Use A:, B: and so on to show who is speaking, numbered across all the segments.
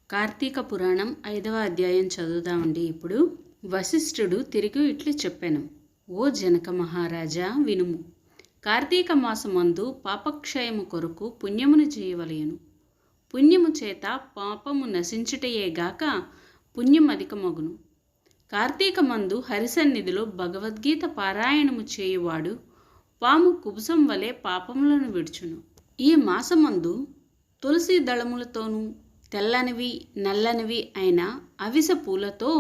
A: కార్తీక పురాణం 5వ అధ్యాయం చదువుదామండి. ఇప్పుడు వశిష్ఠుడు తిరిగి ఇట్లు చెప్పెను. ఓ జనక మహారాజా వినుము. కార్తీక మాసమందు పాపక్షయము కొరకు పుణ్యమును చేయవలయను. పుణ్యము చేత పాపము నశించుటయేగాక పుణ్యం అధికమగును. కార్తీకమందు హరిసన్నిధిలో భగవద్గీత పారాయణము చేయువాడు పాము కుబుసం వలె పాపములను విడుచును. ఈ మాసమందు తులసి దళములతోనూ తెల్లనివి నల్లనివి అయిన అవిసె పూలతో,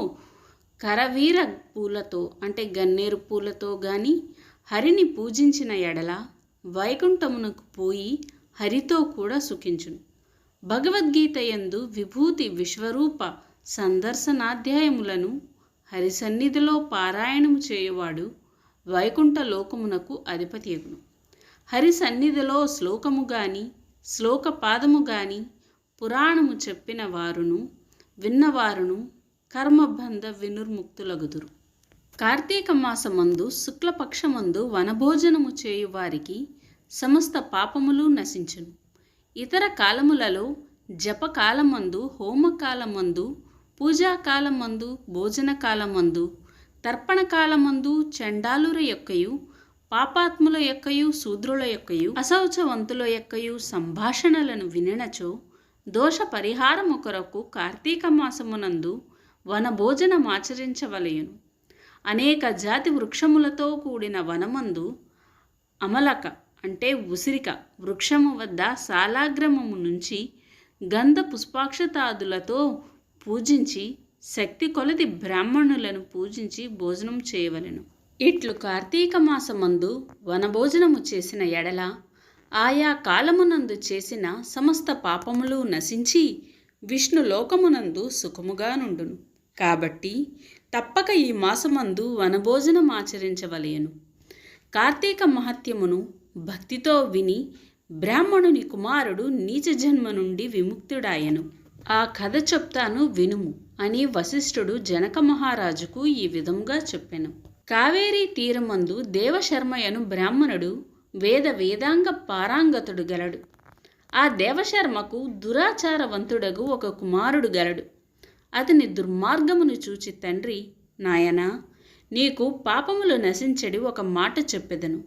A: కరవీర పూలతో అంటే గన్నేరు పూలతో గాని హరిని పూజించిన ఎడల వైకుంఠమునకు పోయి హరితో కూడా సుఖించును. భగవద్గీత యందు విభూతి విశ్వరూప సందర్శనాధ్యాయములను హరిసన్నిధిలో పారాయణము చేయువాడు వైకుంఠ లోకమునకు అధిపతియగును. హరి సన్నిధిలో శ్లోకము గాని శ్లోక పాదము గాని పురాణము చెప్పిన వారును విన్నవారును కర్మబంధ వినుర్ముక్తులగుదురు. కార్తీక మాసమందు శుక్లపక్షమందు వనభోజనము చేయువారికి సమస్త పాపములు నశించును. ఇతర కాలములలో జపకాలమందు, హోమకాలమందు, పూజాకాలమందు, భోజనకాలమందు, తర్పణకాలమందు చండాలుర యొక్కయు, పాపాత్ముల యొక్కయు, శూద్రుల యొక్కయు, అశౌచవంతుల యొక్కయు సంభాషణలను వినినచో దోష పరిహారము కొరకు కార్తీక మాసమునందు వనభోజనమాచరించవలయును. అనేక జాతి వృక్షములతో కూడిన వనమందు అమలక అంటే ఉసిరిక వృక్షము వద్ద సాలాగ్రమము నుంచి గంధ పుష్పాక్షతాదులతో పూజించి శక్తి కొలది బ్రాహ్మణులను పూజించి భోజనం చేయవలెను. ఇట్లు కార్తీక మాసమందు వనభోజనము చేసిన ఎడల ఆయా కాలమునందు చేసిన సమస్త పాపములు నశించి విష్ణు లోకమునందు సుఖముగా నుండును. కాబట్టి తప్పక ఈ మాసమందు వనభోజనమాచరించవలయను. కార్తీక మహత్యమును భక్తితో విని బ్రాహ్మణుని కుమారుడు నీచ జన్మ నుండి విముక్తుడాయను. ఆ కథ చెప్తాను వినుము అని వశిష్ఠుడు జనక మహారాజుకు ఈ విధంగా చెప్పెను. కావేరీ తీరమందు దేవశర్మయను బ్రాహ్మణుడు వేదాంగ పారాంగతుడు గలడు. ఆ దేవశర్మకు దురాచారవంతుడగు ఒక కుమారుడు గలడు. అతని దుర్మార్గమును చూచి తండ్రి, నాయనా, నీకు పాపములు నశించడి ఒక మాట చెప్పెదను.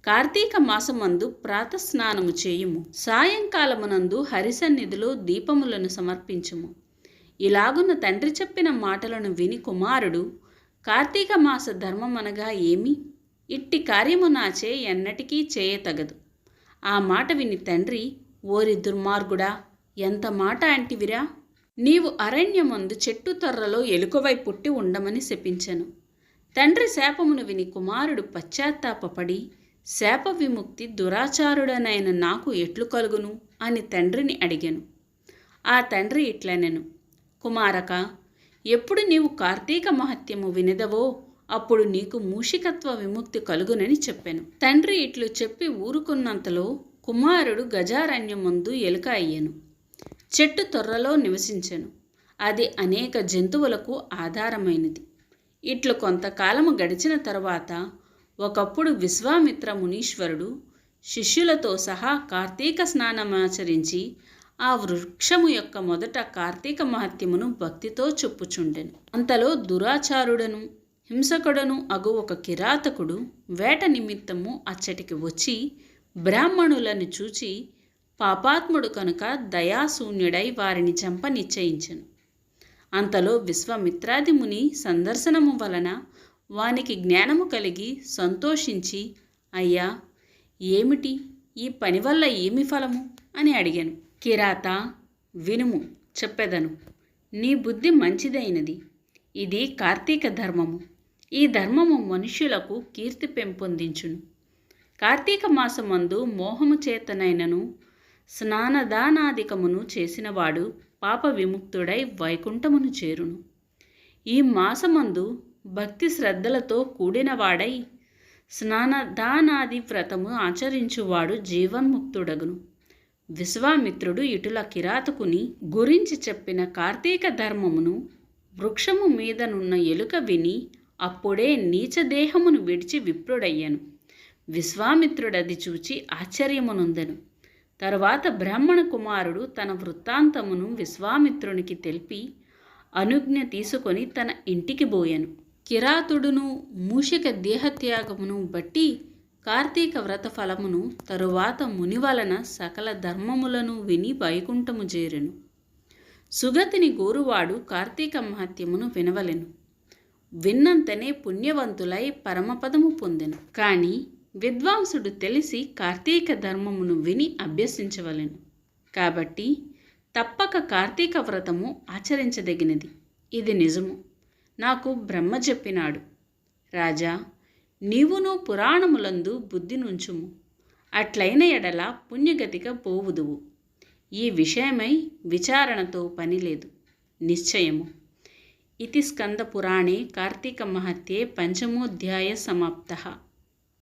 A: కార్తీక మాసమందు ప్రాతస్నానము చేయుము. సాయంకాలమునందు హరిసన్నిధిలో దీపములను సమర్పించుము. ఇలాగున్న తండ్రి చెప్పిన మాటలను విని కుమారుడు, కార్తీక మాస ధర్మమనగా ఏమి? ఇట్టి కార్యము నాచే ఎన్నటికీ చేయతగదు. ఆ మాట విని తండ్రి, ఓరి దుర్మార్గుడా, ఎంత మాట అంటివిరా! నీవు అరణ్యమందు చెట్టు తొర్రలో ఎలుకవై పుట్టి ఉండమని శపించెను. తండ్రి శాపమును విని కుమారుడు పశ్చాత్తాపపడి, శాప విముక్తి దురాచారుడనైన నాకు ఎట్లు కలుగును అని తండ్రిని అడిగాను. ఆ తండ్రి ఇట్లనెను, కుమారక, ఎప్పుడు నీవు కార్తీక మహత్యము వినదవో అప్పుడు నీకు మూషికత్వ విముక్తి కలుగునని చెప్పాను. తండ్రి ఇట్లు చెప్పి ఊరుకున్నంతలో కుమారుడు గజారణ్యమందు ఎలుక అయ్యాను. చెట్టు తొర్రలో నివసించెను. అది అనేక జంతువులకు ఆధారమైనది. ఇట్లు కొంతకాలము గడిచిన తరువాత ఒకప్పుడు విశ్వామిత్ర మునీశ్వరుడు శిష్యులతో సహా కార్తీక స్నానమాచరించి ఆ వృక్షము యొక్క మొదట కార్తీక మహత్యమును భక్తితో చెప్పుచుండెను. అంతలో దురాచారుడను హింసకుడను అగు ఒక కిరాతకుడు వేట నిమిత్తము అచ్చటికి వచ్చి బ్రాహ్మణులను చూచి పాపాత్ముడు కనుక దయాశూన్యుడై వారిని చంప నిశ్చయించెను. అంతలో విశ్వామిత్రాది ముని సందర్శనము వలన వానికి జ్ఞానము కలిగి సంతోషించి, అయ్యా, ఏమిటి ఈ పని వల్ల ఏమి ఫలము అని అడిగాను. కిరాత, వినుము చెప్పెదను. నీ బుద్ధి మంచిదైనది. ఇది కార్తీక ధర్మము. ఈ ధర్మము మనుష్యులకు కీర్తి పెంపొందించును. కార్తీక మాసమందు మోహము చేతనైనను స్నానదానాదికమును చేసినవాడు పాప విముక్తుడై వైకుంఠమును చేరును. ఈ మాసమందు భక్తి శ్రద్ధలతో కూడినవాడై స్నానదానాది వ్రతము ఆచరించువాడు జీవన్ముక్తుడగును. విశ్వామిత్రుడు ఇటుల కిరాతకుని గురించి చెప్పిన కార్తీక ధర్మమును వృక్షము మీదనున్న ఎలుక విని అప్పుడే నీచదేహమును విడిచి విప్రుడయ్యను. విశ్వామిత్రుడది చూచి ఆశ్చర్యమునొందెను. తరువాత బ్రాహ్మణ కుమారుడు తన వృత్తాంతమును విశ్వామిత్రునికి తెలిపి అనుజ్ఞ తీసుకొని తన ఇంటికి బోయెను. కిరాతుడును మూషిక దేహత్యాగమును బట్టి కార్తీక వ్రత ఫలమును తరువాత ముని వలన సకల ధర్మములను విని వైకుంఠము చేరెను. సుగతిని గోరువాడు కార్తీక మహత్యమును వినవలెను. విన్నంతనే పుణ్యవంతులై పరమపదము పొందెను. కానీ విద్వాంసుడు తెలిసి కార్తీక ధర్మమును విని అభ్యసించవలెను. కాబట్టి తప్పక కార్తీక వ్రతము ఆచరించదగినది. ఇది నిజము. నాకు బ్రహ్మ చెప్పినాడు. రాజా, నీవును పురాణములందు బుద్ధి నుంచుము. అట్లైన ఎడల పుణ్యగతిగా పోవుదువు. ఈ విషయమై విచారణతో పనిలేదు, నిశ్చయము. ఇతి స్కంద పురాణే కార్తీక మహత్యే పంచమోధ్యాయ సమాప్తః.